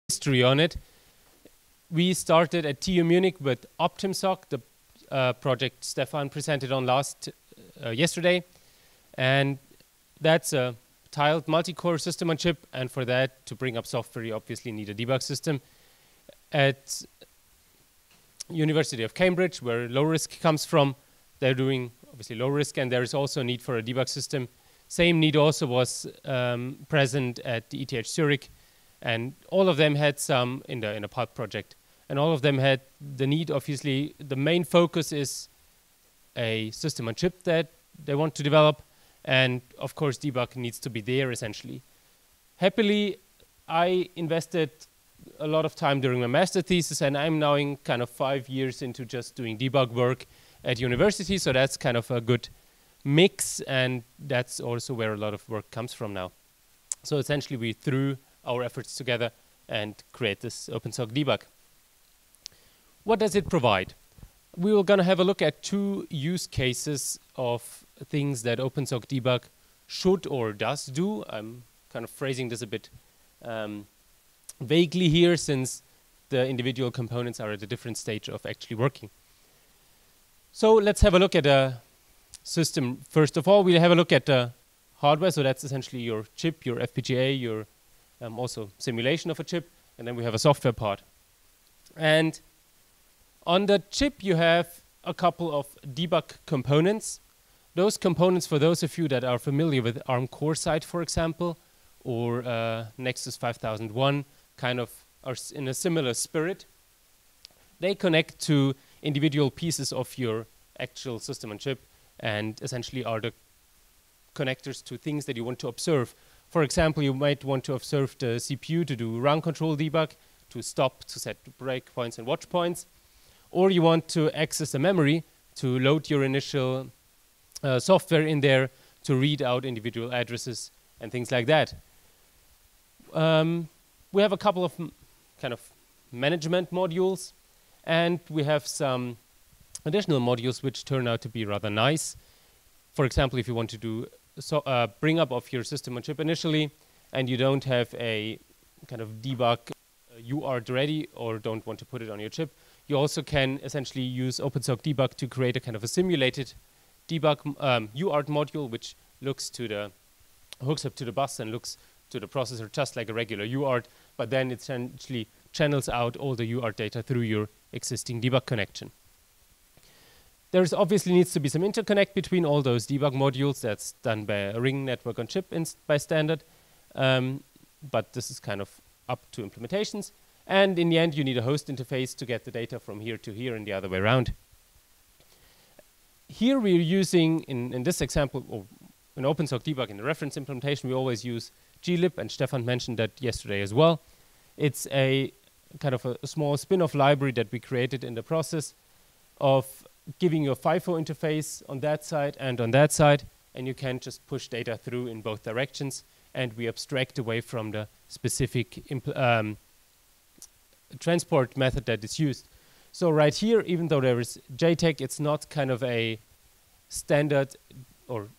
history on it. We started at TU Munich with OptimSoC, the project Stefan presented on yesterday, and that's a tiled multi-core system on chip, and for that, to bring up software, you obviously need a debug system. At University of Cambridge, where low risk comes from, they're doing obviously low risk, and there is also a need for a debug system. Same need also was present at the ETH Zurich, and all of them had some in the PULP project, and all of them had the need. Obviously, the main focus is a system on chip that they want to develop, and of course, debug needs to be there essentially. Happily, I invested a lot of time during my master thesis, and I'm now in kind of 5 years into just doing debug work at university, so that's kind of a good mix, and that's also where a lot of work comes from now. So essentially, we threw our efforts together and create this OpenSoC Debug. What does it provide? We were going to have a look at 2 use cases of things that OpenSoC Debug should or does do. I'm kind of phrasing this a bit vaguely here, since the individual components are at a different stage of actually working. So let's have a look at a system. First of all, we'll have a look at the hardware. So that's essentially your chip, your FPGA, your also simulation of a chip, and then we have a software part. And on the chip, you have a couple of debug components. Those components, for those of you that are familiar with ARM Core Site, for example, or Nexus 5001, kind of are in a similar spirit. They connect to individual pieces of your actual system on chip, and essentially are the connectors to things that you want to observe. For example, you might want to observe the CPU to do run control debug, to stop, to set breakpoints and watch points, or you want to access the memory to load your initial software in there to read out individual addresses and things like that. We have a couple of kind of management modules, and we have some additional modules which turn out to be rather nice. For example, if you want to do bring up of your system on chip initially, and you don't have a kind of debug UART ready, or don't want to put it on your chip, you also can essentially use OpenSoC Debug to create a kind of a simulated debug UART module, which hooks up to the bus and looks to the processor just like a regular UART, but then it essentially channels out all the UART data through your existing debug connection. There's obviously needs to be some interconnect between all those debug modules. That's done by a ring network on chip by standard, but this is kind of up to implementations. And in the end, you need a host interface to get the data from here to here and the other way around. Here we're using, in this example, or in OpenSoC Debug, in the reference implementation, we always use glib, and Stefan mentioned that yesterday as well. It's a kind of a small spin-off library that we created in the process of giving you a FIFO interface on that side and on that side, and you can just push data through in both directions, and we abstract away from the specific transport method that is used. So right here, even though there is JTAG, it's not kind of a standard or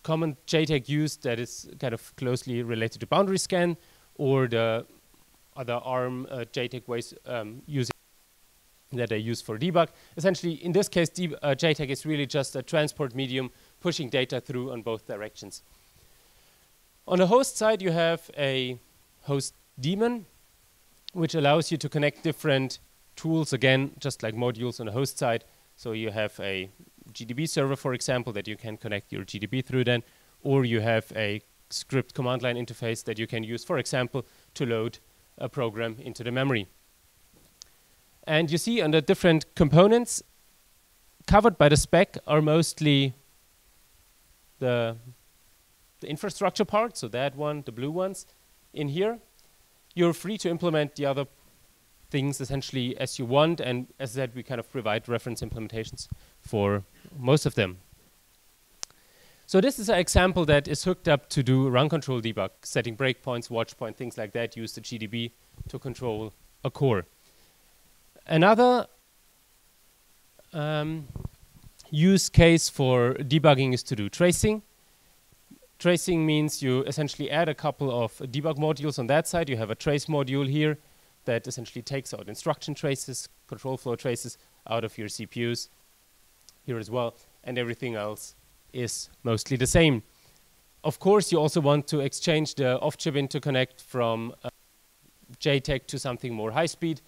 common JTAG used that is kind of closely related to boundary scan, or the other ARM JTAG ways using that they use for debug. Essentially, in this case, JTAG is really just a transport medium pushing data through on both directions. On the host side, you have a host daemon, which allows you to connect different tools, again, just like modules on the host side. So you have a GDB server, for example, that you can connect your GDB through then, or you have a script command line interface that you can use, for example, to load a program into the memory. And you see on the different components covered by the spec are mostly the infrastructure part, so that one, the blue ones in here. You're free to implement the other things essentially as you want, and as I said, we kind of provide reference implementations for most of them. So this is an example that is hooked up to do run control debug, setting breakpoints, watch point, things like that, use the GDB to control a core. Another use case for debugging is to do tracing. Tracing means you essentially add a couple of debug modules on that side. You have a trace module here that essentially takes out instruction traces, control flow traces out of your CPUs here as well, and everything else is mostly the same. Of course, you also want to exchange the off-chip interconnect from JTAG to something more high-speed,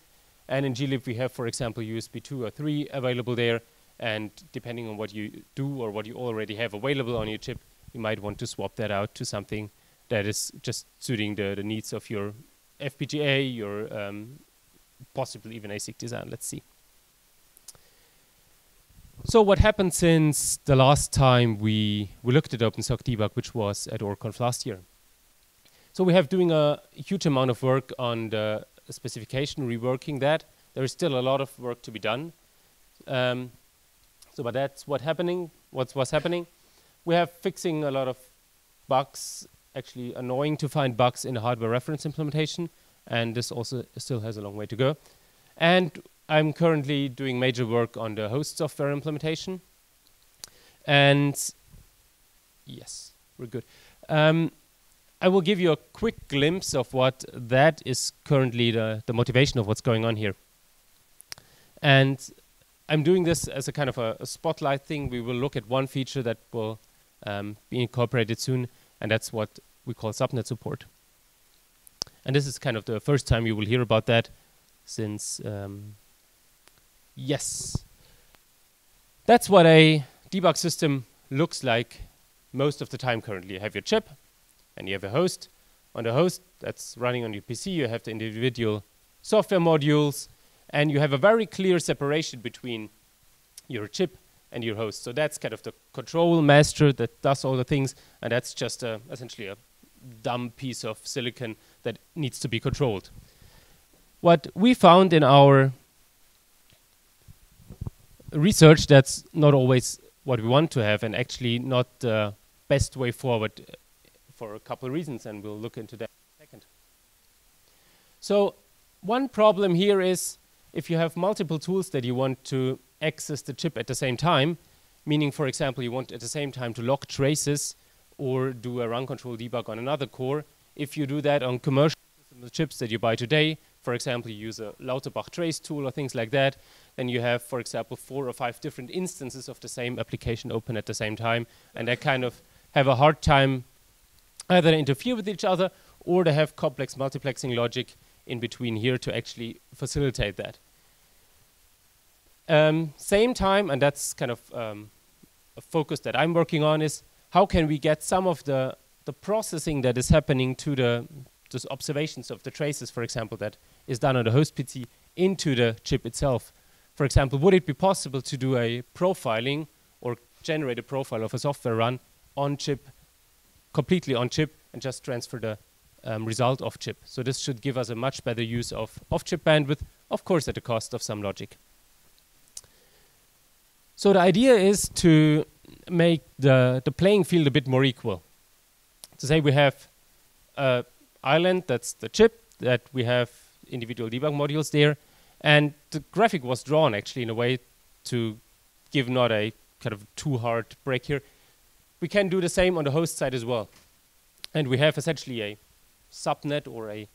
and in glib we have, for example, USB 2 or 3 available there, and depending on what you do or what you already have available on your chip, you might want to swap that out to something that is just suiting the needs of your FPGA, your possibly even ASIC design. Let's see. So what happened since the last time we looked at SoC Debug, which was at ORConf last year? So we have doing a huge amount of work on the specification, reworking that. There is still a lot of work to be done. But that's what's happening. We have fixing a lot of bugs, actually annoying to find bugs in the hardware reference implementation, and this also still has a long way to go. And I'm currently doing major work on the host software implementation. And yes, we're good. I will give you a quick glimpse of what that is currently the motivation of what's going on here. And I'm doing this as a kind of a spotlight thing. We will look at one feature that will be incorporated soon, and that's what we call subnet support. And this is kind of the first time you will hear about that since, yes. That's what a debug system looks like most of the time currently. You have your chip, and you have a host. On the host that's running on your PC, you have the individual software modules, and you have a very clear separation between your chip and your host. So that's kind of the control master that does all the things, and that's just essentially a dumb piece of silicon that needs to be controlled. What we found in our research, that's not always what we want to have, and actually not the best way forward for a couple of reasons, and we'll look into that in a second. So one problem here is if you have multiple tools that you want to access the chip at the same time, meaning, for example, you want at the same time to log traces or do a run control debug on another core. If you do that on commercial chips that you buy today, for example, you use a Lauterbach trace tool or things like that, then you have, for example, 4 or 5 different instances of the same application open at the same time, and they kind of have a hard time either interfere with each other or they have complex multiplexing logic in between here to actually facilitate that. Same time, and that's kind of a focus that I'm working on, is how can we get some of the processing that is happening to those observations of the traces, for example, that is done on the host PC into the chip itself. For example, would it be possible to do a profiling or generate a profile of a software run on chip, completely on chip, and just transfer the result off chip? So this should give us a much better use of off-chip bandwidth, of course at the cost of some logic. So the idea is to make the playing field a bit more equal. To say we have an island, that's the chip, that we have individual debug modules there, and the graphic was drawn actually in a way to give not a kind of too hard break here. We can do the same on the host side as well. And we have essentially a subnet or a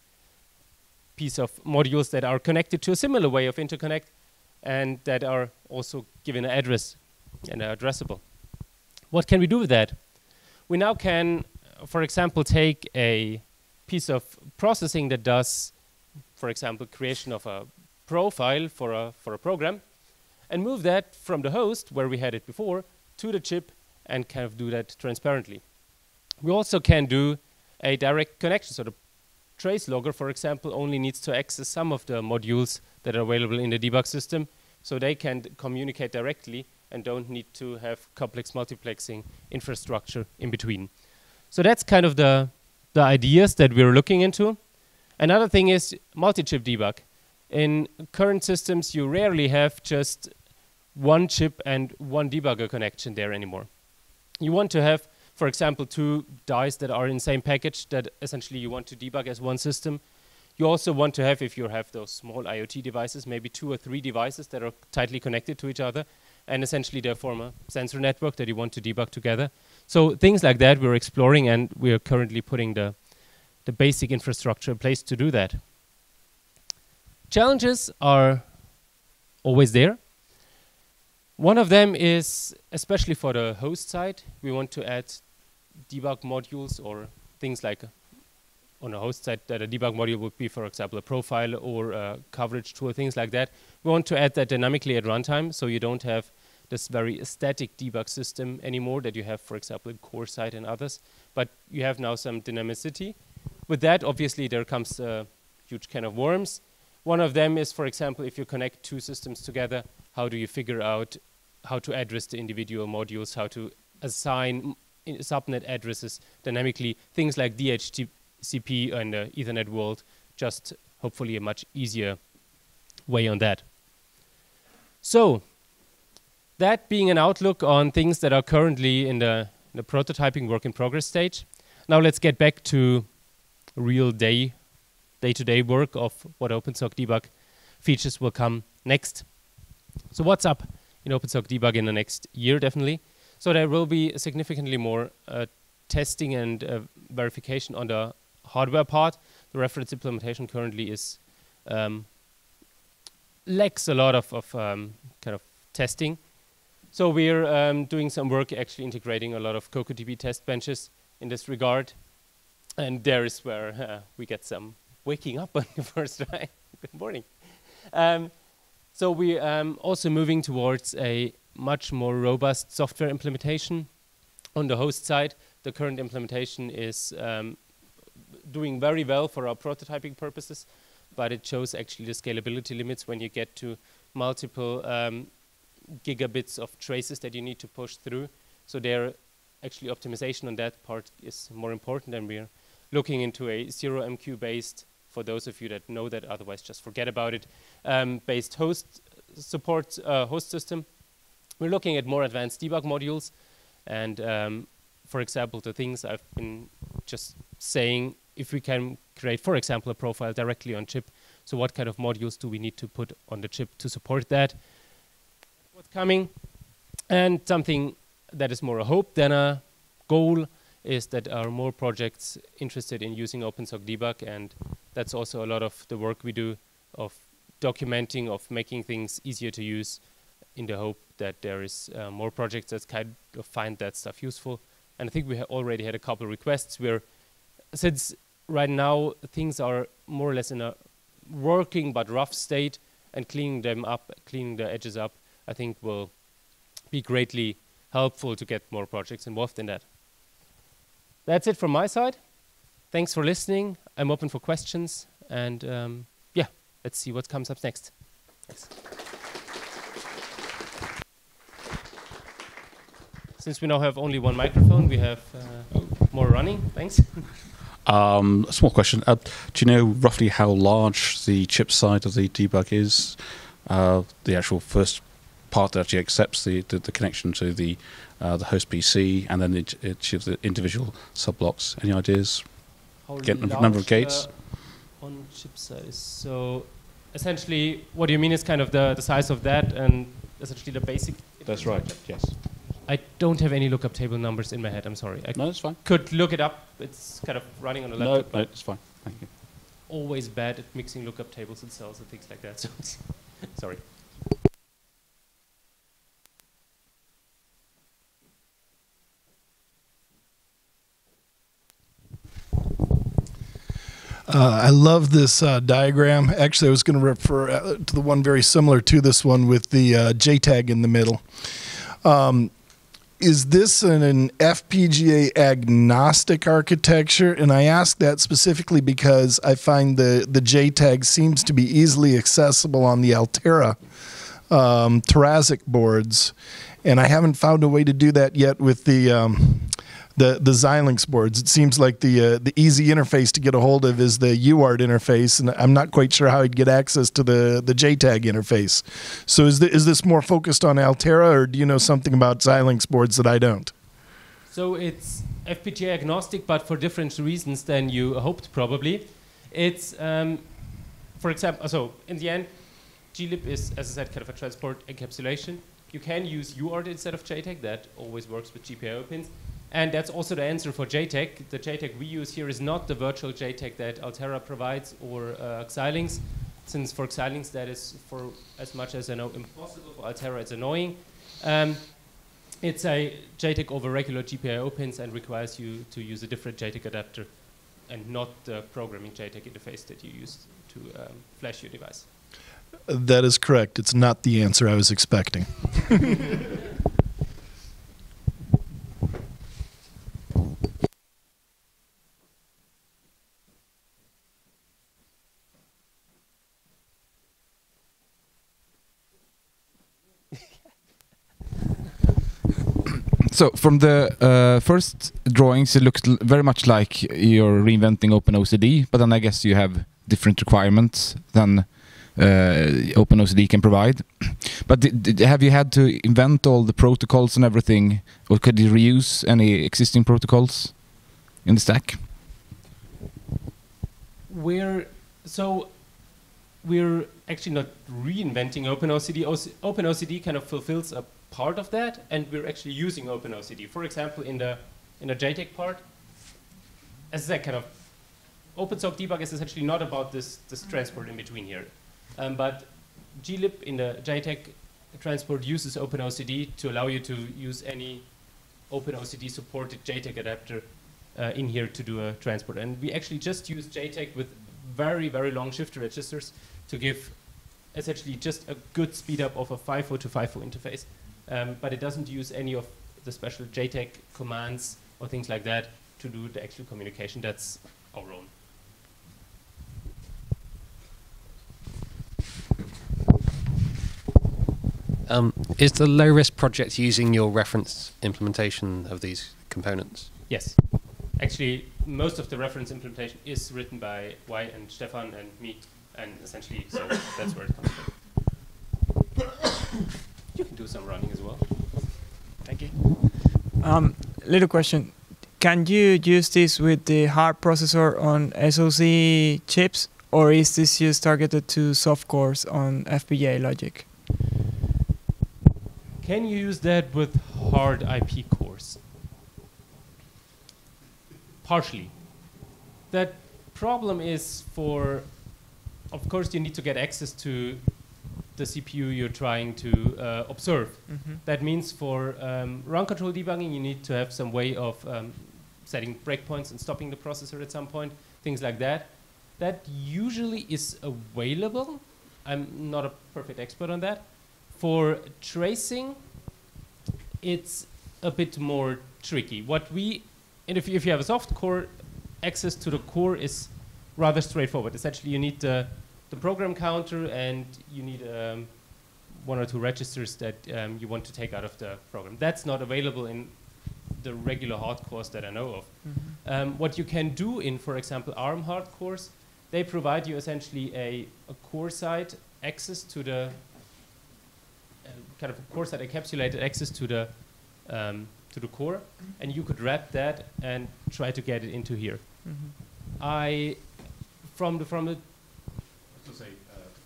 piece of modules that are connected to a similar way of interconnect and that are also given an address and are addressable. What can we do with that? We now can, for example, take a piece of processing that does, for example, creation of a profile for a program and move that from the host, where we had it before, to the chip and kind of do that transparently. We also can do a direct connection. So the trace logger, for example, only needs to access some of the modules that are available in the debug system, so they can communicate directly and don't need to have complex multiplexing infrastructure in between. So that's kind of the ideas that we're looking into. Another thing is multi-chip debug. In current systems, you rarely have just one chip and one debugger connection there anymore. You want to have, for example, 2 dies that are in the same package that essentially you want to debug as one system. You also want to have, if you have those small IoT devices, maybe 2 or 3 devices that are tightly connected to each other, and essentially they form a sensor network that you want to debug together. So things like that we're exploring, and we are currently putting the basic infrastructure in place to do that. Challenges are always there. One of them is, especially for the host side, we want to add debug modules or things like on a host side that a debug module would be, for example, a profile or a coverage tool, things like that. We want to add that dynamically at runtime, so you don't have this very static debug system anymore that you have, for example, in core side and others, but you have now some dynamicity. With that, obviously, there comes a huge can of worms. One of them is, for example, if you connect two systems together, how do you figure out how to address the individual modules, how to assign subnet addresses dynamically, things like DHCP and the Ethernet world, just hopefully a much easier way on that. So, that being an outlook on things that are currently in the prototyping work in progress stage. Now let's get back to real day-to-day work of what OpenSoC Debug features will come next. So what's up in OpenSoC Debug in the next year, definitely? So there will be significantly more testing and verification on the hardware part. The reference implementation currently is lacks a lot of kind of testing. So we're doing some work actually integrating a lot of CocoaDB test benches in this regard. And there is where we get some waking up on the first try. Good morning. So we also moving towards a much more robust software implementation on the host side. The current implementation is doing very well for our prototyping purposes, but it shows actually the scalability limits when you get to multiple gigabits of traces that you need to push through. So there, actually optimization on that part is more important, and we're looking into a 0MQ based, for those of you that know that, otherwise just forget about it, based host support host system. We're looking at more advanced debug modules, and for example, the things I've been just saying, if we can create, for example, a profile directly on chip, so what kind of modules do we need to put on the chip to support that? What's coming? And something that is more a hope than a goal is that there are more projects interested in using OpenSoC Debug, and that's also a lot of the work we do of documenting, of making things easier to use, in the hope that there is more projects that kind of find that stuff useful. And I think we already had a couple of requests where, since right now things are more or less in a working but rough state, and cleaning them up, cleaning the edges up, I think will be greatly helpful to get more projects involved in that. That's it from my side. Thanks for listening. I'm open for questions, and yeah, let's see what comes up next. Thanks. Since we now have only one microphone, we have more running. Thanks. A small question. Do you know roughly how large the chip side of the debug is? The actual first part that actually accepts the connection to the host PC, and then each of the individual sub-blocks. Any ideas? Get number of gates? On chip size. So essentially, what do you mean is kind of the size of that, and essentially the basic? That's right, yes. I don't have any lookup table numbers in my head, I'm sorry. No, that's fine. Could look it up. It's kind of running on a laptop. No, it's fine. Thank you. Always bad at mixing lookup tables and cells and things like that. So sorry. I love this diagram. Actually, I was going to refer to the one very similar to this one with the JTAG in the middle. Is this an FPGA agnostic architecture? And I ask that specifically because I find the JTAG seems to be easily accessible on the Altera Terasic boards, and I haven't found a way to do that yet with the Xilinx boards. It seems like the easy interface to get a hold of is the UART interface, and I'm not quite sure how I'd get access to the JTAG interface. So is this more focused on Altera, or do you know something about Xilinx boards that I don't? So it's FPGA agnostic, but for different reasons than you hoped, probably. It's, for example, so in the end, glib is, as I said, kind of a transport encapsulation. You can use UART instead of JTAG. That always works with GPIO pins. And that's also the answer for JTAG. The JTAG we use here is not the virtual JTAG that Altera provides or Xilinx. since for Xilinx that is, for as much as I know, impossible. For Altera it's annoying. It's a JTAG over regular GPIO pins and requires you to use a different JTAG adapter and not the programming JTAG interface that you use to flash your device. That is correct. It's not the answer I was expecting. So from the first drawings, it looks very much like you're reinventing OpenOCD, but then I guess you have different requirements than OpenOCD can provide. But have you had to invent all the protocols and everything, or could you reuse any existing protocols in the stack? We're actually not reinventing OpenOCD. OpenOCD kind of fulfills a part of that, and we're actually using OpenOCD. For example, in the JTAG part, as I said, kind of SoC Debug is essentially not about this transport in between here, but glib in the JTAG transport uses OpenOCD to allow you to use any OpenOCD supported JTAG adapter in here to do a transport. And we actually just use JTAG with very, very long shifter registers to give essentially just a good speed up of a FIFO to FIFO interface. But it doesn't use any of the special JTAG commands or things like that to do the actual communication. That's our own. Is the low-risk project using your reference implementation of these components? Yes. Actually, most of the reference implementation is written by Y and Stefan and me, and essentially, so that's where it comes from. You can do some running as well. Thank you. Little question. Can you use this with the hard processor on SoC chips, or is this just targeted to soft cores on FPGA logic? Can you use that with hard IP cores? Partially. That problem is of course, you need to get access to the CPU you're trying to observe. Mm-hmm. That means for run control debugging, you need to have some way of setting breakpoints and stopping the processor at some point, things like that. That usually is available. I'm not a perfect expert on that. For tracing, it's a bit more tricky. And if you have a soft core, access to the core is rather straightforward. Essentially, you need the program counter, and you need one or two registers that you want to take out of the program. That's not available in the regular hard cores that I know of. Mm-hmm. What you can do in, for example, ARM hard cores, they provide you essentially a core side access to the kind of a core side encapsulated access to the core, and you could wrap that and try to get it into here. Mm-hmm. From the To say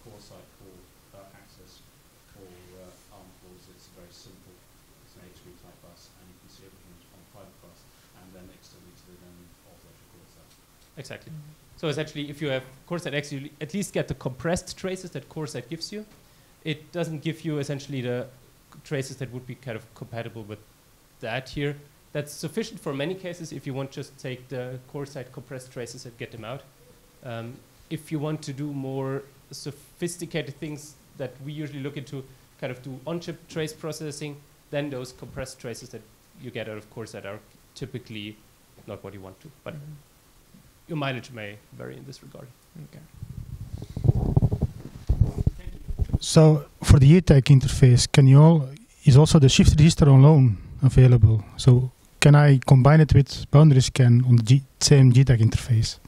core side core access for ARM cores, it's very simple. It's an HV type bus, and you can see everything on a private bus, and then externally to the authorized core side. Exactly. Mm-hmm. So essentially, if you have core side X, you at least get the compressed traces that core side gives you. It doesn't give you essentially the traces that would be kind of compatible with that here. That's sufficient for many cases if you want to just take the core side compressed traces and get them out. If you want to do more sophisticated things that we usually look into, kind of do on-chip trace processing, then those compressed traces that you get out of core side are typically not what you want to. But your mileage may vary in this regard. Okay. So for the JTAG interface, is also the shift register alone available? So can I combine it with boundary scan on the same JTAG interface?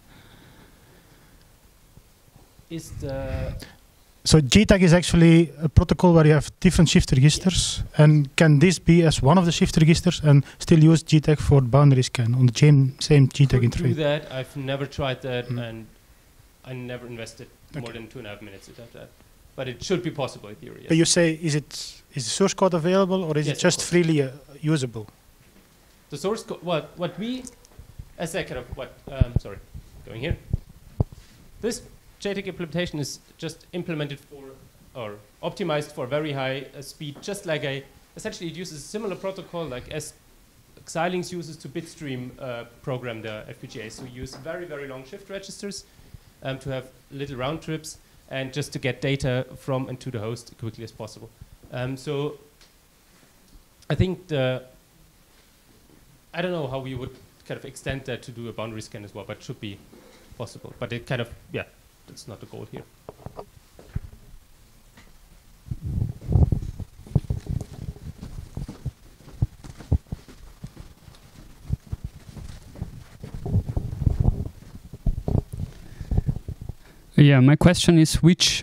So JTAG is actually a protocol where you have different shift registers, and can this be as one of the shift registers and still use JTAG for boundary scan on the same JTAG interface? Do that. I've never tried that, and I never invested more than 2.5 minutes into that. But it should be possible in theory. Yes. But you say, is the source code available, or is it just freely usable? The source code, what we, as I kind of, sorry, going here. This JTAG implementation is just implemented for, or optimized for very high speed, just like essentially it uses a similar protocol like as Xilinx uses to bitstream program the FPGA. So you use very, very long shift registers to have little round trips and just to get data from and to the host as quickly as possible. So I think I don't know how we would kind of extend that to do a boundary scan as well, but it should be possible. But it kind of, yeah, that's not the goal here. Yeah, my question is which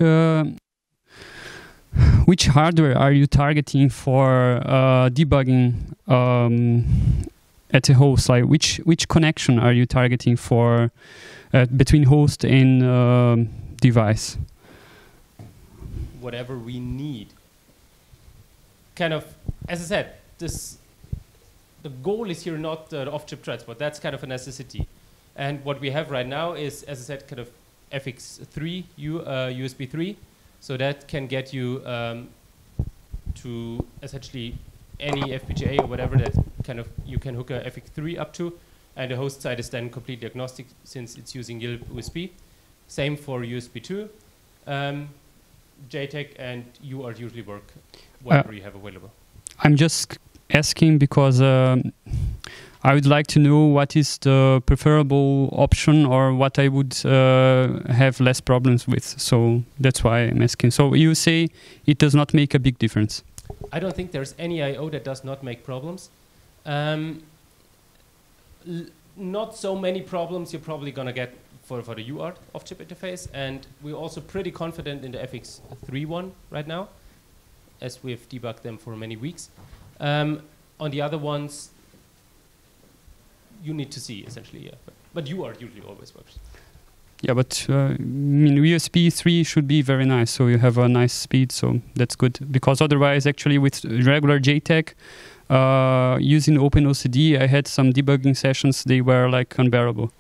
hardware are you targeting for debugging at a host? Like which connection are you targeting for between host and device? Whatever we need. Kind of, as I said, the goal is here not the off-chip transport. That's kind of a necessity. And what we have right now is, as I said, kind of FX3 USB 3, so that can get you to essentially any FPGA or whatever that kind of you can hook a FX3 up to, and the host side is then completely agnostic since it's using YILP USB. Same for USB 2, JTAG and UART usually work whatever you have available. I'm just asking because I would like to know what is the preferable option or what I would have less problems with. So that's why I'm asking. So you say it does not make a big difference? I don't think there's any I/O that does not make problems. Not so many problems you're probably going to get for the UART off-chip interface. And we're also pretty confident in the FX3 one right now, as we've debugged them for many weeks. On the other ones, you need to see, essentially, yeah. But UART usually always works. Yeah, but I mean, USB 3 should be very nice, so you have a nice speed, so that's good. Because otherwise, actually, with regular JTAG, using OpenOCD, I had some debugging sessions, they were like unbearable.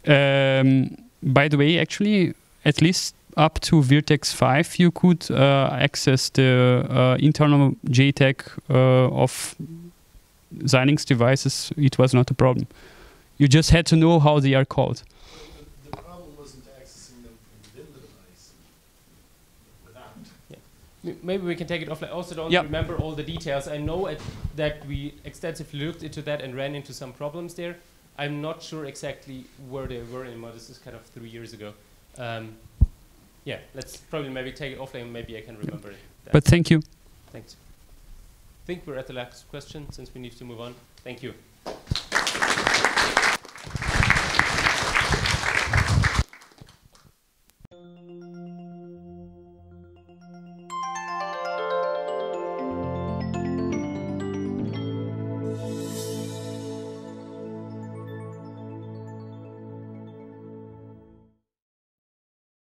By the way, actually, at least up to Virtex 5, you could access the internal JTAG of Xilinx devices. It was not a problem. You just had to know how they are called. The problem wasn't accessing them from within the device. Without. Yeah. Maybe we can take it offline. I also don't remember all the details. I know that we extensively looked into that and ran into some problems there. I'm not sure exactly where they were anymore. This is kind of 3 years ago. Yeah, let's probably maybe take it offline. Maybe I can remember it. But thank you. Thanks. I think we're at the last question since we need to move on. Thank you.